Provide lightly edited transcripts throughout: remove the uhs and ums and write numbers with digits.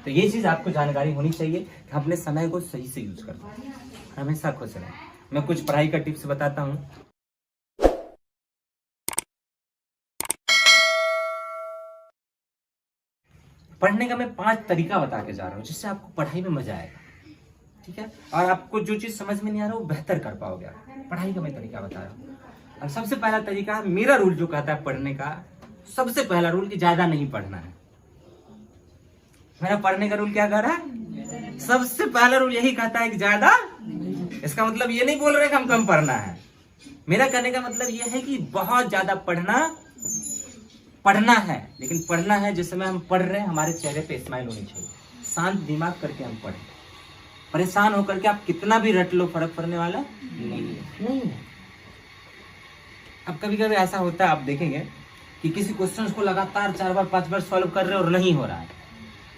तो ये चीज आपको जानकारी होनी चाहिए कि अपने समय को सही से यूज करना, हमेशा खुश रहें। मैं कुछ पढ़ाई का टिप्स बताता हूँ। पढ़ने का मैं 5 तरीका बता के जा रहा हूँ जिससे आपको पढ़ाई में मजा आएगा, ठीक है, और आपको जो चीज समझ में नहीं आ रहा वो बेहतर कर पाओगे। पढ़ाई का मैं तरीका बता रहा हूँ। और सबसे पहला तरीका, मेरा रूल जो कहता है पढ़ने का, सबसे पहला रूल कि ज्यादा नहीं पढ़ना है। मेरा पढ़ने का रूल क्या कह रहा है? सबसे पहला रूल यही कहता है कि ज्यादा। इसका मतलब ये नहीं बोल रहे कि हम कम पढ़ना है। मेरा कहने का मतलब ये है कि बहुत ज्यादा पढ़ना है, लेकिन पढ़ना है जिस समय हम पढ़ रहे हैं हमारे चेहरे पे स्माइल होनी चाहिए, शांत दिमाग करके हम पढ़ें। परेशान होकर के आप कितना भी रट लो, फर्क पड़ने वाला नहीं है। अब कभी कभी ऐसा होता है, आप देखेंगे कि किसी क्वेश्चन को लगातार 4 बार 5 बार सॉल्व कर रहे हो और नहीं हो रहा है,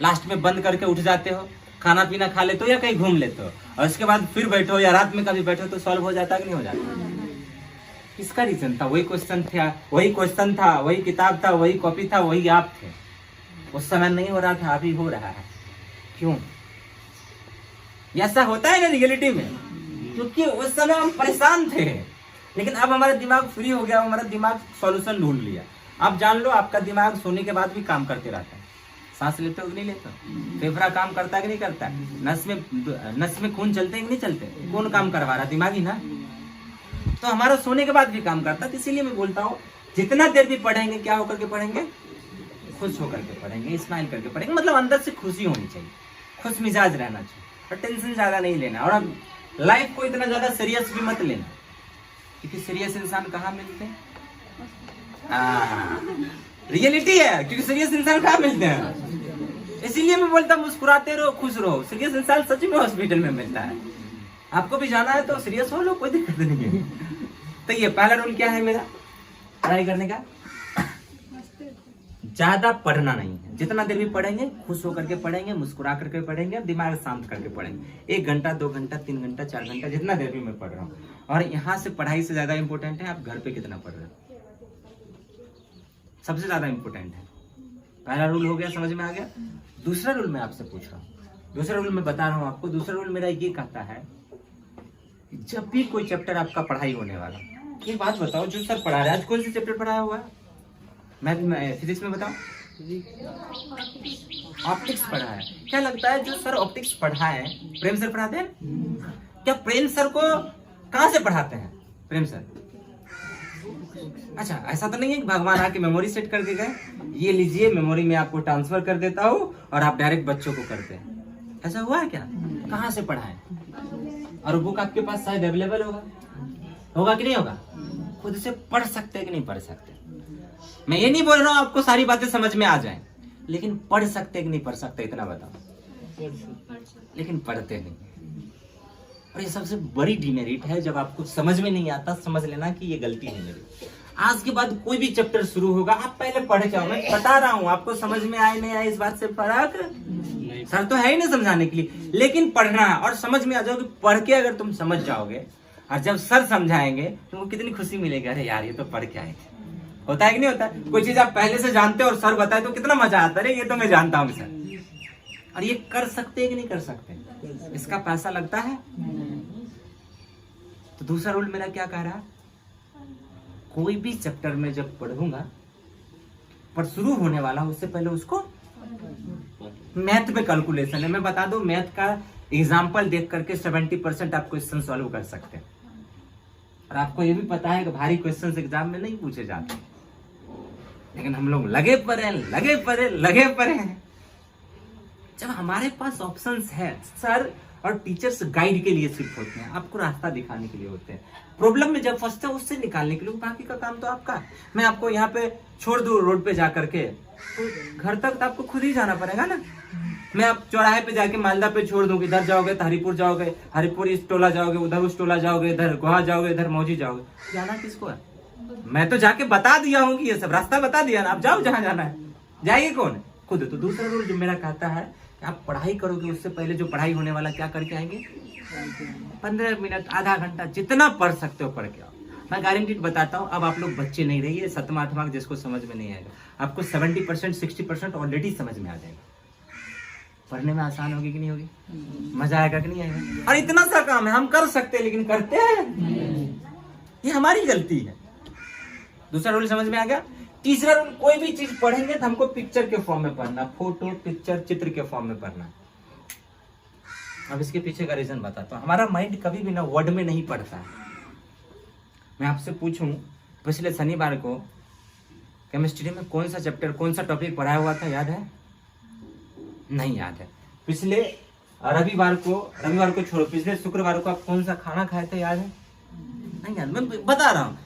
लास्ट में बंद करके उठ जाते हो, खाना पीना खा लेते हो या कहीं घूम लेते हो, और उसके बाद फिर बैठो या रात में कभी बैठो तो सॉल्व हो जाता है कि नहीं हो जाता? किसका रीजन था? वही क्वेश्चन था, वही किताब था, वही कॉपी था, वही आप थे। उस समय नहीं हो रहा था, अभी हो रहा है। क्यों? ऐसा होता है ना रियलिटी में, क्योंकि उस समय हम परेशान थे, लेकिन अब हमारा दिमाग फ्री हो गया, हमारा दिमाग सॉल्यूशन ढूंढ लिया। आप जान लो, आपका दिमाग सोने के बाद भी काम करते रहता है। सांस लेते हो कि नहीं लेते हो? फेफड़ा काम करता है कि नहीं करता? नस में खून चलते हैं कि नहीं चलते? कौन काम करवा रहा? दिमाग ही ना। तो हमारा सोने के बाद भी काम करता है। इसीलिए मैं बोलता हूँ जितना देर भी पढ़ेंगे, क्या होकर के पढ़ेंगे? खुश होकर के पढ़ेंगे, स्माइल करके पढ़ेंगे। मतलब अंदर से खुशी होनी चाहिए, खुश मिजाज रहना चाहिए, और टेंशन ज्यादा नहीं लेना। और अब लाइफ को इतना ज्यादा सीरियस भी मत लेना, क्योंकि सीरियस इंसान कहाँ मिलते हैं? रियलिटी है, क्योंकि सीरियस इंसान कहाँ मिलते हैं। इसीलिए मैं बोलता हूँ मुस्कुराते रहो, खुश रहो। सीरियस इंसान सच में हॉस्पिटल में मिलता है। आपको भी जाना है तो सीरियस हो लो, कोई दिक्कत नहीं है। तो ये पहला रूल क्या है मेरा पढ़ाई करने का? ज्यादा पढ़ना नहीं है। जितना देर भी पढ़ेंगे खुश होकर के पढ़ेंगे, मुस्कुरा करके पढ़ेंगे, दिमाग शांत करके पढ़ेंगे। 1 घंटा 2 घंटा 3 घंटा 4 घंटा, जितना देर भी मैं पढ़ रहा हूँ। और यहाँ से पढ़ाई से ज्यादा इंपॉर्टेंट है आप घर पे कितना पढ़ रहे हो, सबसे ज्यादा इंपॉर्टेंट है। पहला रूल हो गया, समझ में आ गया। दूसरा रूल मैं आपसे पूछ रहा हूँ, दूसरा रूल मैं बता रहा हूँ आपको। दूसरा रूल मेरा ये कहता है, जब भी कोई चैप्टर आपका पढ़ाई होने वाला, एक बात बताओ, जो सर पढ़ा रहे, आज कौन सा चैप्टर पढ़ाया हुआ है? मैं फिजिक्स में बताऊं, ऑप्टिक्स पढ़ा है। क्या लगता है जो सर ऑप्टिक्स पढ़ाए प्रेम सर पढ़ाते हैं? क्या प्रेम सर को कहां से पढ़ाते हैं प्रेम सर? अच्छा, ऐसा तो नहीं है कि भगवान आके मेमोरी सेट करके गए, ये लीजिए मेमोरी में आपको ट्रांसफर कर देता हूँ और आप डायरेक्ट बच्चों को करते हैं। ऐसा हुआ है क्या? कहां से पढ़ाए? और बुक आपके पास शायद अवेलेबल होगा कि नहीं होगा? खुद से पढ़ सकते हैं कि नहीं पढ़ सकते? मैं ये नहीं बोल रहा हूँ आपको सारी बातें समझ में आ जाएं, लेकिन पढ़ सकते कि नहीं पढ़ सकते इतना बताओ। लेकिन पढ़ते नहीं। और ये सबसे बड़ी डिमेरिट है, जब आपको समझ में नहीं आता समझ लेना कि ये गलती है मेरी। आज के बाद कोई भी चैप्टर शुरू होगा, आप पहले पढ़ के आओ। मैं बता रहा हूँ आपको, समझ में आए नहीं आए इस बात से फर्क सर तो है ही नहीं समझाने के लिए, लेकिन पढ़ना है और समझ में आ जाओगे। पढ़ के अगर तुम समझ जाओगे और जब सर समझाएंगे तुमको कितनी खुशी मिलेगी, अरे यार ये तो पढ़ के आए थे। होता है कि नहीं होता? कोई चीज आप पहले से जानते हो और सर बताए तो कितना मजा आता है, ये तो मैं जानता हूँ सर। और ये कर सकते हैं कि नहीं कर सकते? इसका पैसा लगता है। तो दूसरा रूल मेरा क्या कह रहा है, कोई भी चैप्टर में जब पढ़ूंगा, पर शुरू होने वाला उससे पहले उसको मैथ में कैलकुलेशन है। मैं बता दूं, मैथ का एग्जाम्पल देख करके 70% आप क्वेश्चन सॉल्व कर सकते हैं। और आपको ये भी पता है कि भारी क्वेश्चन एग्जाम में नहीं पूछे जाते, लेकिन हम लोग लगे पड़े हैं। जब हमारे पास ऑप्शंस है, सर और टीचर्स गाइड के लिए सिर्फ होते हैं, आपको रास्ता दिखाने के लिए होते हैं। प्रॉब्लम में जब फंसते हैं उससे निकालने के लिए, बाकी का काम तो आपका। मैं आपको यहाँ पे छोड़ दूं रोड पे जा करके, तो घर तक तो आपको खुद ही जाना पड़ेगा ना। मैं आप चौराहे पे जाके मालदा पे छोड़ दूं, इधर जाओगे तो हरिपुर जाओगे, हरिपुर इस टोला जाओगे, उधर उस टोला जाओगे, इधर गोहा जाओगे, इधर मौजी जाओगे, जाना किसको है? मैं तो जाके बता दिया हूँ कि ये सब रास्ता बता दिया ना, आप जाओ जहाँ जाना है। जाएगी कौन? खुद। तो दूसरा रूल जो मेरा कहता है कि आप पढ़ाई करोगे उससे पहले जो पढ़ाई होने वाला क्या करके आएंगे? 15 मिनट आधा घंटा जितना पढ़ सकते हो पढ़ के आओ। मैं गारंटीड बताता हूँ, अब आप लोग बच्चे नहीं रहिए, 7वां 8वां जिसको समझ में नहीं आएगा, आपको 70% 60% ऑलरेडी समझ में आ जाएगा। पढ़ने में आसान होगी कि नहीं होगी? मजा आएगा कि नहीं आएगा? और इतना सा काम है, हम कर सकते हैं लेकिन करते हैं, ये हमारी गलती है। दूसरा रूल समझ में आ गया। तीसरा रूल, कोई भी चीज पढ़ेंगे तो हमको पिक्चर के फॉर्म में पढ़ना, फोटो पिक्चर चित्र के फॉर्म में पढ़ना। अब इसके पीछे का रीजन बताता हूँ। हमारा माइंड कभी भी ना वर्ड में नहीं पढ़ता है। मैं आपसे पूछूं, पिछले शनिवार को केमिस्ट्री में कौन सा चैप्टर कौन सा टॉपिक पढ़ाया हुआ था, याद है? नहीं याद है। पिछले रविवार को छोड़ो, पिछले शुक्रवार को आप कौन सा खाना खाए थे, याद है? नहीं याद। मैं बता रहा हूँ,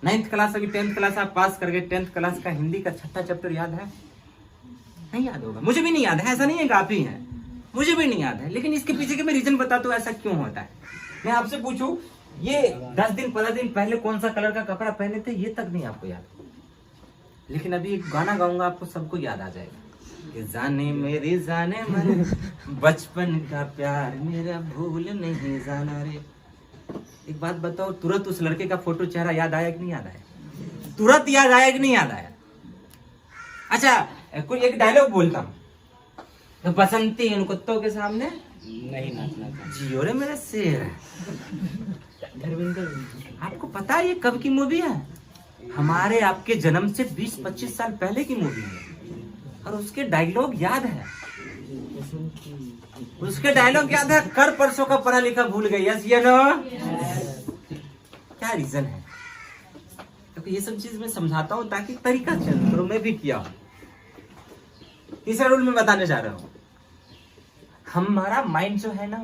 9th क्लास अभी 10th क्लास आप पास कर गए, 10th क्लास का हिंदी का 6ठा चैप्टर याद है? नहीं याद होगा, मुझे भी नहीं याद है। ऐसा नहीं है काफी है, मुझे भी नहीं याद है, लेकिन इसके पीछे के मैं रीजन बताता हूँ ऐसा क्यों होता है। मैं आपसे पूछूं, ये 10 दिन 15 दिन पहले कौन सा कलर का कपड़ा पहने थे, ये तक नहीं आपको याद, लेकिन अभी एक गाना गाऊंगा आपको सबको याद आ जाएगा कि जाने मेरे जाने मन बचपन का प्यार मेरा भूल नहीं जाना रे। एक बात बताओ, तुरंत उस लड़के का फोटो चेहरा याद आया कि नहीं याद आया? तुरंत याद आया कि नहीं याद आया? अच्छा, कोई एक डायलॉग बोलता हूँ, तो बसंती इन कुत्तों के सामने नहीं नाचना जियो रे मेरा शेर। आपको पता है ये कब की मूवी है? हमारे आपके जन्म से 20-25 साल पहले की मूवी है, और उसके डायलॉग याद है। उसके डायलॉग याद है, कर परसों का पढ़ा लिखा भूल गई। यस ये नो। क्या रीजन है? क्योंकि ये सब चीज मैं समझाता हूँ ताकि तरीका चल, तो मैं भी किया हूँ। तीसरा रूल मैं बताने जा रहा हूँ, हमारा माइंड जो है ना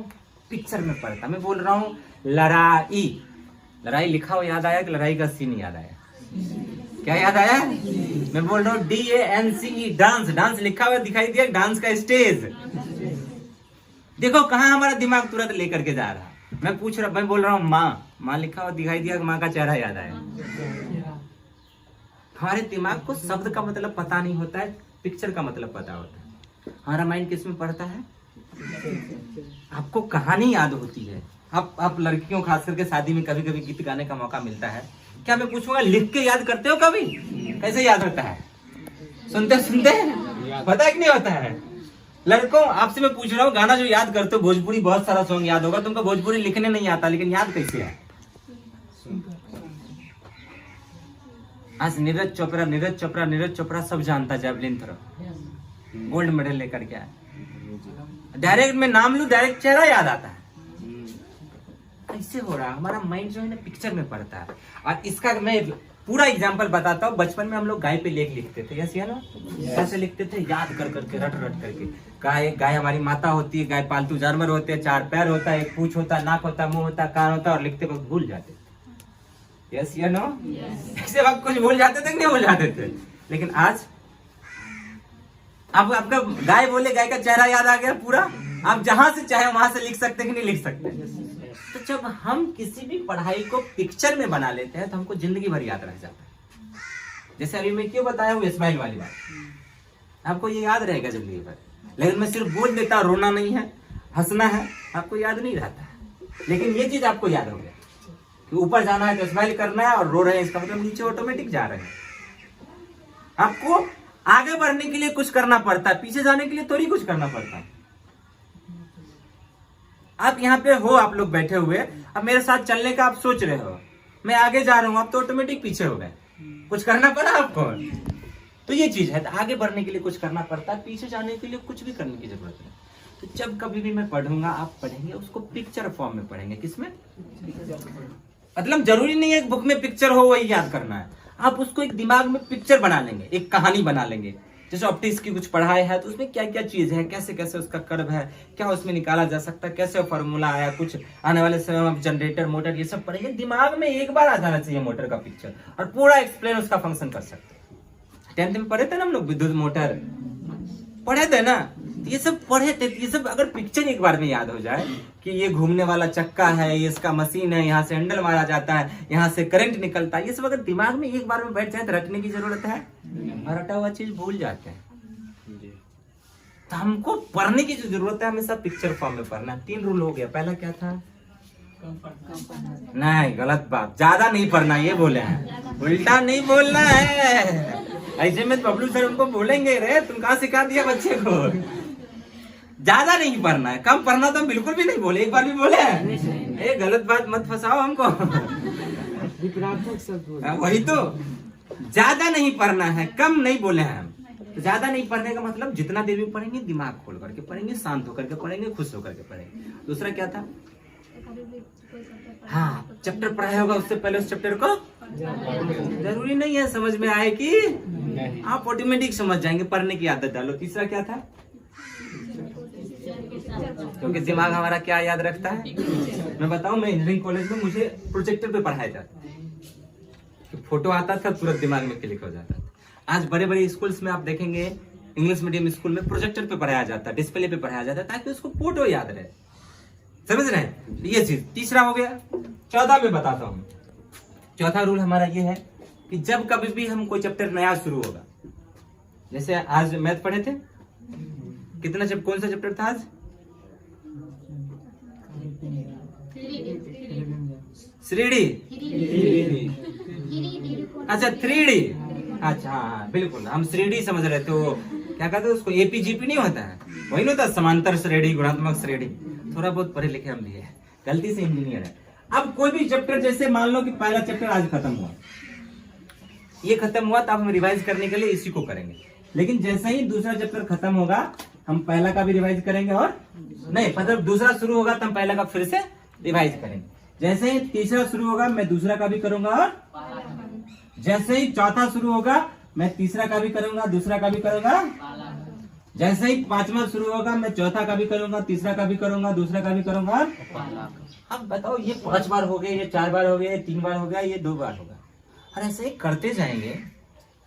पिक्चर में पढ़ता। मैं बोल रहा हूँ लड़ाई लिखा हो याद आया कि लड़ाई का सीन याद आया? क्या याद आया? मैं बोल रहा हूँ DANCE, डांस लिखा हुआ दिखाई दिया, डांस का स्टेज। देखो कहाँ हमारा दिमाग तुरंत लेकर के जा रहा है। मैं बोल रहा हूँ माँ लिखा हुआ दिखाई दिया, माँ का चेहरा याद आया। हमारे दिमाग को शब्द का मतलब पता नहीं होता है, पिक्चर का मतलब पता होता है। हमारा माइंड किस में पढ़ता है? आपको कहानी याद होती है। आप लड़कियों खास करके शादी में कभी कभी गीत गाने का मौका मिलता है, क्या मैं पूछूंगा लिख के याद करते हो कभी? कैसे याद होता है? सुनते पता है कि नहीं होता है? लड़कों आपसे मैं पूछ रहा हूँ, गाना जो याद करते हो, भोजपुरी बहुत सारा सॉन्ग याद होगा, तुमको भोजपुरी लिखने नहीं आता, लेकिन याद कैसे है? आज नीरज चोपड़ा सब जानता, जैवलिन थ्रो गोल्ड मेडल लेकर के आया। डायरेक्ट मैं नाम लूं, डायरेक्ट चेहरा याद आता है। कैसे हो रहा है? हमारा माइंड जो है ना पिक्चर में पड़ता है। और इसका मैं पूरा एग्जांपल बताता हूँ। बचपन में हम लोग गाय पे लेख लिखते थे, यस या नो? कैसे लिखते थे? याद कर करके, रट करके। गाय हमारी माता होती है, गाय पालतू जानवर होते हैं, 4 पैर होता है, एक पूंछ होता है, नाक होता है, मुंह होता है, कान होता है, और लिखते वक्त भूल जाते। यस या नो? ऐसे वक्त कुछ भूल जाते थे, नहीं भूल जाते थे। लेकिन आज अब आपका गाय बोले, गाय का चेहरा याद आ गया पूरा। आप जहां से चाहे वहां से लिख सकते कि नहीं लिख सकते? तो जब हम किसी भी पढ़ाई को पिक्चर में बना लेते हैं तो हमको जिंदगी भर याद रह जाता है। जैसे अभी मैं क्यों बताया हूँ स्माइल वाली बात, आपको ये याद रहेगा जिंदगी भर। लेकिन मैं सिर्फ बोल देता, रोना नहीं है, हंसना है, आपको याद नहीं रहता। लेकिन ये चीज आपको याद हो गया कि ऊपर जाना है तो स्माइल करना है, और रो रहे हैं इसका मतलब नीचे ऑटोमेटिक जा रहे हैं। आपको आगे बढ़ने के लिए कुछ करना पड़ता है, पीछे जाने के लिए थोड़ी कुछ करना पड़ता है। आप यहाँ पे हो, आप लोग बैठे हुए, अब मेरे साथ चलने का आप सोच रहे हो, मैं आगे जा रहा हूँ, आप तो ऑटोमेटिक पीछे हो गए। कुछ करना पड़ा आपको? तो ये चीज है, तो आगे बढ़ने के लिए कुछ करना पड़ता है, पीछे जाने के लिए कुछ भी करने की जरूरत नहीं। तो जब कभी भी मैं पढ़ूंगा, आप पढ़ेंगे उसको पिक्चर फॉर्म में पढ़ेंगे। किसमें? मतलब जरूरी नहीं है एक बुक में पिक्चर हो वही याद करना है, आप उसको एक दिमाग में पिक्चर बना लेंगे, एक कहानी बना लेंगे। जैसे ऑप्टिक्स की कुछ पढ़ाई है तो उसमें क्या क्या चीज है, कैसे कैसे उसका कर्व है, क्या उसमें निकाला जा सकता है, कैसे फॉर्मूला आया, कुछ आने वाले समय में जनरेटर मोटर ये सब पढ़ेंगे। दिमाग में एक बार आ जाना चाहिए मोटर का पिक्चर, और पूरा एक्सप्लेन उसका फंक्शन कर सकते हैं। 10th में पढ़े थे ना हम लोग, विद्युत मोटर पढ़े थे ना, ये सब पढ़े थे। ये सब अगर पिक्चर एक बार में याद हो जाए कि ये घूमने वाला चक्का है, ये इसका मशीन है, यहाँ से हैंडल मारा जाता है, यहाँ से करंट निकलता है, ये सब अगर दिमाग में एक बार में बैठ जाए तो रटने की जरूरत है? और रटा हुआ चीज भूल जाते हैं। तो हमको पढ़ने की जो जरूरत है हमेशा पिक्चर फॉर्म में पढ़ना। 3 रूल हो गया। पहला क्या था? नहीं, गलत बात, ज्यादा नहीं पढ़ना, ये बोले हैं, उल्टा नहीं बोलना है। ऐसे में बबलू सर उनको बोलेंगे, रे तुम कहाँ सिखा दिया बच्चे को? ज्यादा नहीं पढ़ना है, कम पढ़ना तो बिल्कुल भी नहीं बोले, एक बार भी बोले ये गलत बात मत फंसाओ हमको। वही तो, ज्यादा नहीं पढ़ना है, कम नहीं बोले हैं हम। तो ज्यादा नहीं पढ़ने का मतलब जितना देर भी पढ़ेंगे दिमाग खोल करके पढ़ेंगे, शांत होकर के पढ़ेंगे, खुश होकर के पढ़ेंगे। दूसरा क्या था, हाँ चैप्टर पढ़ाया होगा उससे पहले उस चैप्टर को जरूरी नहीं है समझ में आए कि आप ऑटोमेटिक समझ जाएंगे, पढ़ने की आदत डालो। तीसरा क्या था, क्योंकि दिमाग हमारा क्या याद रखता है। मैं बताऊं, मैं इंजीनियरिंग कॉलेज में मुझे प्रोजेक्टर पे पढ़ाया जाता था, फोटो आता था तुरंत दिमाग में क्लिक हो जाता था। आज बड़े बड़े स्कूल्स में आप देखेंगे, इंग्लिश मीडियम स्कूल में प्रोजेक्टर पे पढ़ाया जाता है, डिस्प्ले पे पढ़ाया जाता है, ताकि उसको फोटो याद रहे। समझ रहे हैं, ये चीज तीसरा हो गया। चौथा में बताता हूं, चौथा रूल हमारा ये है कि जब कभी भी हम कोई चैप्टर नया शुरू होगा, जैसे आज मैथ पढ़े थे, कितना चैप्टर, कौन सा चैप्टर था आज, 3D, अच्छा 3D, अच्छा हाँ बिल्कुल, हम 3D समझ रहे थे, वो क्या कहते हैं उसको, एपीजीपी नहीं होता है, वही नहीं होता, समांतर श्रेणी, गुणात्मक श्रेणी। थोड़ा बहुत पढ़े लिखे हम भी है, गलती से इंजीनियर है। अब कोई भी चैप्टर, जैसे मान लो कि पहला चैप्टर आज खत्म हुआ, ये खत्म हुआ, तो अब हम रिवाइज करने के लिए इसी को करेंगे। लेकिन जैसे ही दूसरा चैप्टर खत्म होगा, हम पहला का भी रिवाइज करेंगे, और नहीं मतलब दूसरा शुरू होगा तो हम पहला का फिर से रिवाइज करेंगे। जैसे ही तीसरा शुरू होगा मैं दूसरा का भी करूंगा, और जैसे ही चौथा शुरू होगा मैं तीसरा का भी करूंगा, दूसरा का भी करूंगा। जैसे ही पांचवा शुरू होगा मैं चौथा का भी करूंगा, तीसरा का भी करूंगा, दूसरा का भी करूंगा। अब बताओ, ये 5 बार हो गए, ये 4 बार हो गए, ये 3 बार हो गया, ये 2 बार होगा, और ऐसे ही करते जाएंगे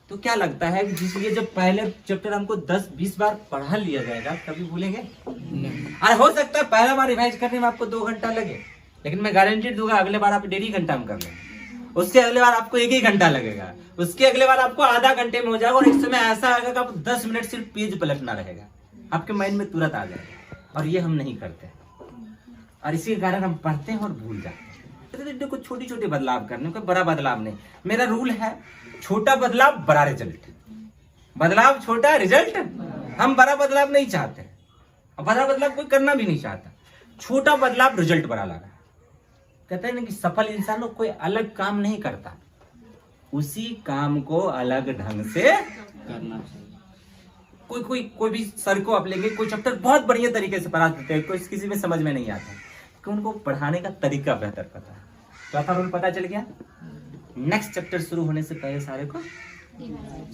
तो क्या लगता है, जिसलिए जब पहले चैप्टर हमको 10-20 बार पढ़ा लिया जाएगा, कभी भूलेंगे नहीं। और हो सकता है पहला बार रिवाइज करने में आपको 2 घंटा लगे, लेकिन मैं गारंटी दूंगा अगले बार आप 1.5 घंटा में कर लेंगे, उससे अगले बार आपको 1 ही घंटा लगेगा, उसके अगले बार आपको आधा घंटे में हो जाएगा, और एक समय ऐसा आएगा कि आप 10 मिनट सिर्फ पेज पलटना रहेगा, आपके माइंड में तुरंत आ जाएगा। और ये हम नहीं करते, और इसी के कारण हम पढ़ते हैं और भूल जाते हैं। देखो, छोटी छोटी बदलाव करने, कोई बड़ा बदलाव नहीं। मेरा रूल है, छोटा बदलाव बड़ा रिजल्ट, बदलाव छोटा रिजल्ट। हम बड़ा बदलाव नहीं चाहते, बड़ा बदलाव कोई करना भी नहीं चाहता, छोटा बदलाव रिजल्ट बड़ा लगा। कहते हैं ना कि सफल इंसान कोई अलग काम नहीं करता, उसी काम को अलग ढंग से करना चाहिए। कोई भी सर को आप लेंगे, कोई चैप्टर बहुत बढ़िया तरीके से पढ़ा देते हैं, कोई किसी में समझ में नहीं आता, कि उनको पढ़ाने का तरीका बेहतर पता है। चौथा रूल पता चल गया, नेक्स्ट चैप्टर शुरू होने से पहले सारे को,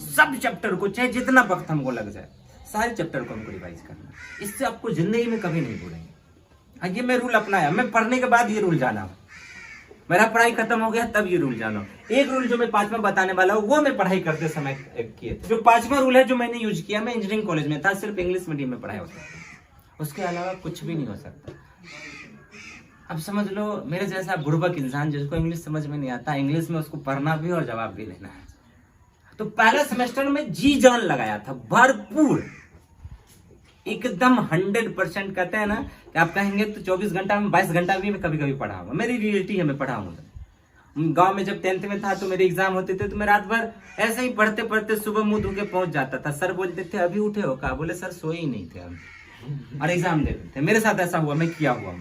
सब चैप्टर को, चाहे जितना वक्त हमको लग जाए, सारे चैप्टर को हमको रिवाइज करना। इससे आपको जिंदगी में कभी नहीं भूलेंगे। ये मैं रूल अपनाया, मैं पढ़ने के बाद ये रूल जाना, मेरा पढ़ाई खत्म हो गया तब ये रूल जानो। एक रूल जो मैं 5वां बताने वाला हूँ, वो मैं पढ़ाई करते समय किए थे। जो 5वां रूल है जो मैंने यूज किया, मैं इंजीनियरिंग कॉलेज में था, सिर्फ इंग्लिश मीडियम में पढ़ाई होता था, उसके अलावा कुछ भी नहीं हो सकता। अब समझ लो, मेरे जैसा बुड़बक इंसान जिसको इंग्लिश समझ में नहीं आता, इंग्लिश में उसको पढ़ना भी और जवाब भी लेना है। तो पहला सेमेस्टर में जी जान लगाया था, भरपूर, एकदम 100%। कहते हैं ना कि आप कहेंगे तो 24 घंटा में 22 घंटा भी मैं कभी कभी पढ़ा हूँ। मेरी रियलिटी है, मैं पढ़ा हूँ। गांव में जब 10th में था तो मेरे एग्जाम होते थे, तो मैं रात भर ऐसे ही पढ़ते पढ़ते सुबह मुंह धो के पहुंच जाता था। सर बोलते थे अभी उठे हो का? बोले सर सोए ही नहीं थे हम, और एग्जाम देते थे। मेरे साथ ऐसा हुआ, मैं किया हुआ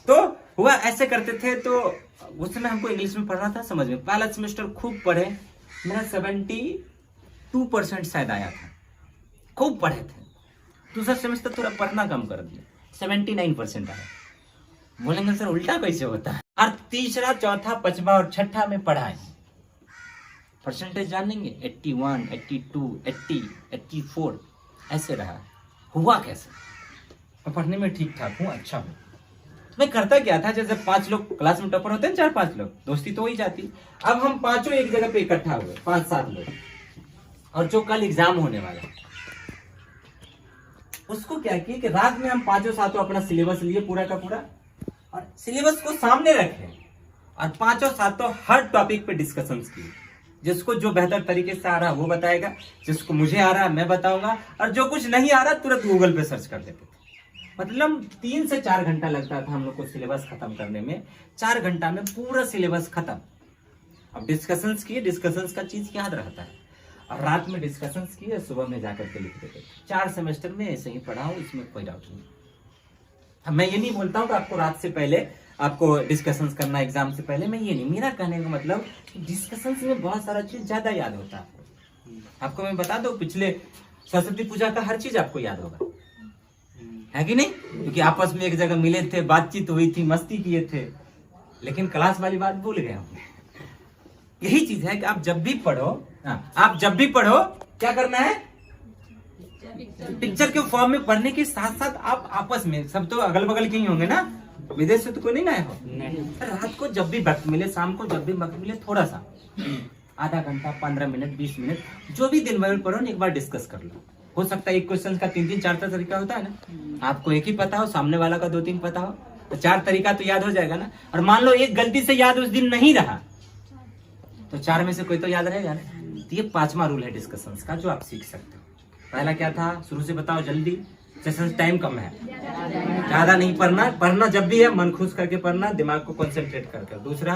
तो हुआ, ऐसे करते थे। तो उस समय हमको इंग्लिश में पढ़ना था, समझ में। पहला सेमेस्टर खूब पढ़े, मेरा 72% शायद आया था, खूब पढ़े थे। दूसरा सेमेस्टर थोड़ा पढ़ना कम कर दिया, 79% आया। बोलेंगे सर उल्टा कैसे होता है? और तीसरा, चौथा, पांचवा और छठा में पढ़ाए, परसेंटेज जानेंगे 81, 82, 80, 84 ऐसे रहा। हुआ कैसे? मैं पढ़ने में ठीक ठाक हूँ, अच्छा हूँ। मैं करता क्या था, जैसे 5 लोग क्लास में टॉपर होते हैं, 4-5 लोग, दोस्ती तो हो ही जाती। अब हम पांचों एक जगह पे इकट्ठा हुए, 5-7 लोग, और जो कल एग्जाम होने वाला, उसको क्या किए कि रात में हम 5-7 अपना सिलेबस लिए पूरा का पूरा, और सिलेबस को सामने रखे, और 5-7 हर टॉपिक पे डिस्कशंस किए। जिसको जो बेहतर तरीके से आ रहा वो बताएगा, जिसको मुझे आ रहा मैं बताऊंगा, और जो कुछ नहीं आ रहा तुरंत गूगल पे सर्च कर देते थे। मतलब 3 से 4 घंटा लगता था हम लोग को सिलेबस खत्म करने में। 4 घंटा में पूरा सिलेबस खत्म। अब डिस्कशंस किए, डिस्कशंस का चीज याद रहता है। और रात में डिस्कशंस किए, सुबह में जाकर के लिख देते। 4 सेमेस्टर में ऐसे ही पढ़ा हूँ, इसमें कोई डाउट नहीं। अब मैं ये नहीं बोलता हूँ कि आपको रात से पहले आपको डिस्कशंस करना एग्जाम से पहले, मैं ये नहीं, मेरा कहने का मतलब डिस्कशंस में बहुत सारा चीज ज्यादा याद होता है आपको मैं बता दूं, पिछले सरस्वती पूजा का हर चीज आपको याद होगा, है कि नहीं? क्योंकि आपस में एक जगह मिले थे, बातचीत हुई थी, मस्ती किए थे, लेकिन क्लास वाली बात भूल गए हम। यही चीज है कि आप जब भी पढ़ो, आप जब भी पढ़ो क्या करना है, पिक्चर के फॉर्म में पढ़ने के साथ साथ आप आपस में, सब तो अगल बगल के ही होंगे ना, विदेश से तो कोई नहीं ना हो, रात को जब भी वक्त मिले, शाम को जब भी वक्त मिले, थोड़ा सा आधा घंटा, 15 मिनट, 20 मिनट, जो भी दिन भर पढ़ो एक बार डिस्कस कर लो। हो सकता है एक क्वेश्चन का 3-3, 4 तरीका होता है ना, आपको एक ही पता हो, सामने वाला का 2-3 पता हो, तो 4 तरीका तो याद हो जाएगा ना। और मान लो एक गलती से याद उस दिन नहीं रहा, तो 4 में से कोई तो याद रहेगा ना। तो ये 5वां रूल है डिस्कशंस का, जो आप सीख सकते हो। पहला क्या था, शुरू से बताओ जल्दी, सेशन टाइम कम है, ज्यादा नहीं पढ़ना, पढ़ना जब भी है मन खुश करके पढ़ना, दिमाग को कंसंट्रेट करके। दूसरा,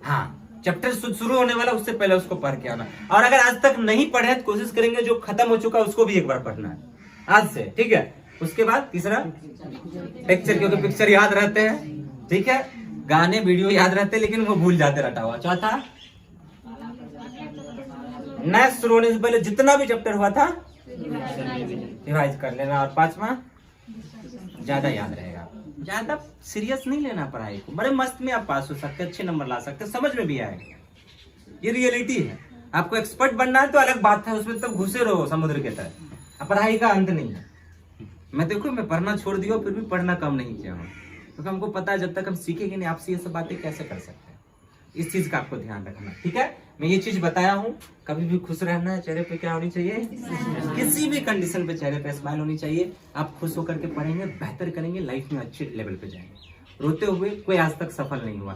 हाँ, चैप्टर शुरू होने वाला उससे पहले उसको पढ़ के आना, और अगर आज तक नहीं पढ़े तो कोशिश करेंगे जो खत्म हो चुका उसको भी एक बार पढ़ना है आज से, ठीक है? उसके बाद तीसरा पिक्चर, क्योंकि पिक्चर याद रहते हैं, ठीक है? गाने वीडियो याद रहते हैं लेकिन वो भूल जाते रटा हुआ। चौथा, नेक्स्ट शुरू होने से पहले जितना भी चैप्टर हुआ था रिवाइज कर लेना। और 5वां, ज्यादा याद रहेगा, ज्यादा सीरियस नहीं लेना पढ़ाई को, बड़े मस्त में आप पास हो सकते हैं, अच्छे नंबर ला सकते हैं, समझ में भी आएगा। ये रियलिटी है। आपको एक्सपर्ट बनना है तो अलग बात है, उसमें तब घुसे रहो समुद्र के तरह, पढ़ाई का अंत नहीं है। मैं देखो, मैं पढ़ना छोड़ दिया फिर भी पढ़ना कम नहीं किया हूँ, क्योंकि हमको पता है जब तक हम सीखेंगे नहीं आपसे ये सब बातें कैसे कर सकते हैं। इस चीज का आपको ध्यान रखना, ठीक है? मैं ये चीज बताया हूँ, कभी भी खुश रहना है, चेहरे पे क्या होनी चाहिए, किसी भी कंडीशन पे चेहरे पे स्माइल होनी चाहिए। आप खुश होकर के पढ़ेंगे, बेहतर करेंगे, लाइफ में अच्छे लेवल पे जाएंगे। रोते हुए कोई आज तक सफल नहीं हुआ।